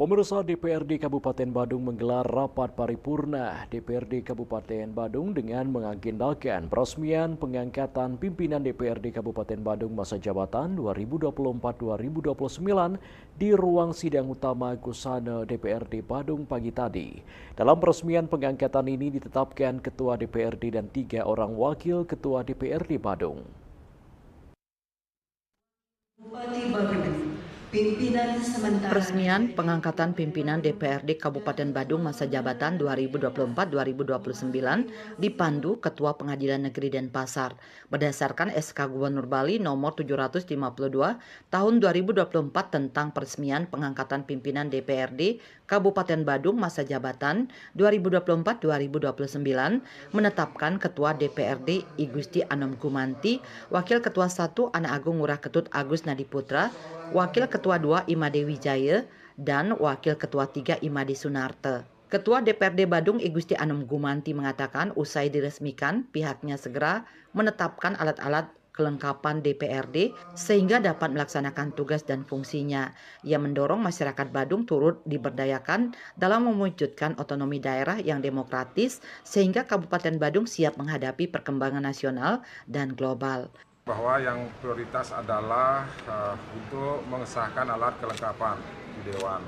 Pemirsa DPRD Kabupaten Badung menggelar rapat paripurna DPRD Kabupaten Badung dengan mengagendakan peresmian pengangkatan pimpinan DPRD Kabupaten Badung masa jabatan 2024-2029 di ruang sidang utama Gusana DPRD Badung pagi tadi. Dalam peresmian pengangkatan ini ditetapkan Ketua DPRD dan 3 orang Wakil Ketua DPRD Badung. Peresmian pengangkatan pimpinan DPRD Kabupaten Badung masa jabatan 2024-2029 dipandu Ketua Pengadilan Negeri Denpasar berdasarkan SK Gubernur Bali nomor 752 tahun 2024 tentang peresmian pengangkatan pimpinan DPRD Kabupaten Badung masa jabatan 2024-2029 menetapkan Ketua DPRD I Gusti Anom Gumanti, Wakil Ketua 1 Anak Agung Ngurah Ketut Agus Nadiputra, Wakil Ketua 2 Imade Wijaya, dan Wakil Ketua 3 Imade Sunarte. Ketua DPRD Badung I Gusti Anom Gumanti mengatakan usai diresmikan pihaknya segera menetapkan alat-alat kelengkapan DPRD sehingga dapat melaksanakan tugas dan fungsinya. Ia mendorong masyarakat Badung turut diberdayakan dalam mewujudkan otonomi daerah yang demokratis sehingga Kabupaten Badung siap menghadapi perkembangan nasional dan global. Bahwa yang prioritas adalah untuk mengesahkan alat kelengkapan di Dewan.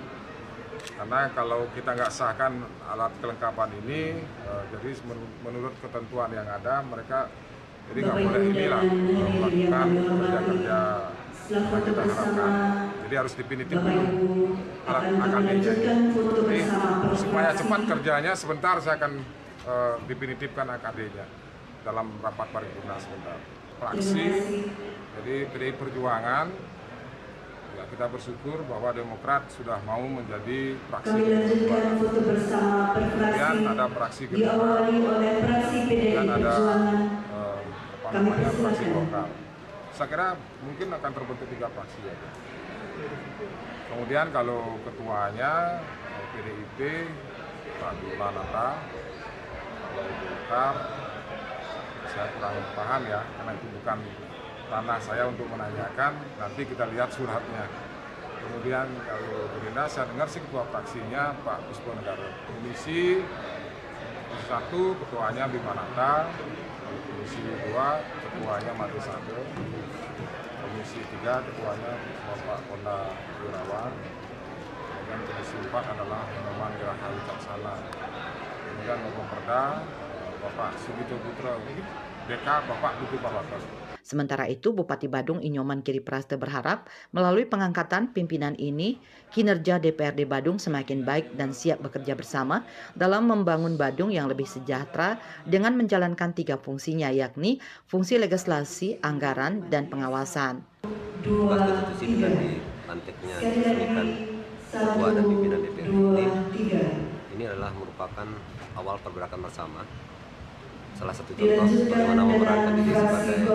Karena kalau kita nggak sahkan alat kelengkapan ini, jadi menurut ketentuan yang ada, mereka jadi nggak boleh melakukan kerja-kerja yang kita harapkan. Jadi harus definitif dulu alat AKD-nya. Jadi supaya cepat kerjanya, sebentar saya akan definitifkan AKD-nya dalam rapat paripurna sebentar. Fraksi, jadi PDI Perjuangan, ya kita bersyukur bahwa Demokrat sudah mau menjadi fraksi kedua. Kemudian ada fraksi kedua, dan ada fraksi Golkar. Saya kira mungkin akan terbentuk 3 fraksi aja. Kemudian kalau ketuanya PDIP, Pak Dulanata, kalau Golkar, saya kurang paham ya, karena itu bukan ranah saya untuk menanyakan, nanti kita lihat suratnya. Kemudian kalau Gerindra, saya dengar sih ketua fraksinya Pak Puspo Negara. Komisi 1 ketuanya Bimanata, Komisi 2 ketuanya Mati Sando, Komisi 3 ketuanya Bapak Konda Wirawan, kemudian Komisi 4 adalah Noman Geraha Wicaksana, kemudian Perda Bapak Sugito Putra, DK Bapak Dutu Pawatan. Sementara itu, Bupati Badung Inyoman Kiri Praste berharap melalui pengangkatan pimpinan ini, kinerja DPRD Badung semakin baik dan siap bekerja bersama dalam membangun Badung yang lebih sejahtera dengan menjalankan 3 fungsinya, yakni fungsi legislasi, anggaran, dan pengawasan. Pas konstitusi dengan dilantiknya diresmikan ketua dan pimpinan DPRD ini adalah merupakan awal pergerakan bersama. Salah satu contoh bagaimana memerankan diri sebagai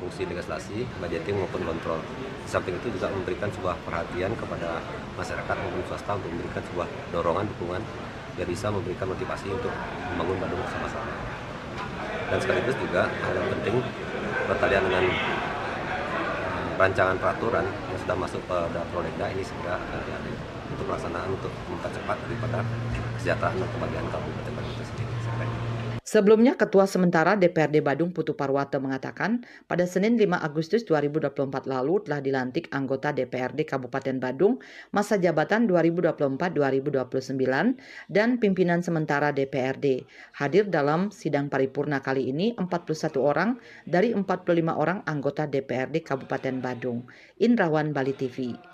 fungsi legislasi, budgeting maupun kontrol. Di samping itu juga memberikan sebuah perhatian kepada masyarakat maupun swasta untuk memberikan sebuah dorongan, dukungan yang bisa memberikan motivasi untuk membangun Badung bersama-sama. Dan sekaligus juga hal yang penting bertalian dengan rancangan peraturan yang sudah masuk pada Prolegda ini segera ada untuk pelaksanaan untuk mempercepat daripada kesejahteraan dan kebahagiaan Kabupaten Badung itu sendiri. Sebelumnya, Ketua Sementara DPRD Badung Putu Parwata mengatakan pada Senin 5 Agustus 2024 lalu telah dilantik anggota DPRD Kabupaten Badung masa jabatan 2024-2029 dan pimpinan sementara DPRD. Hadir dalam sidang paripurna kali ini 41 orang dari 45 orang anggota DPRD Kabupaten Badung. Indrawan Bali TV.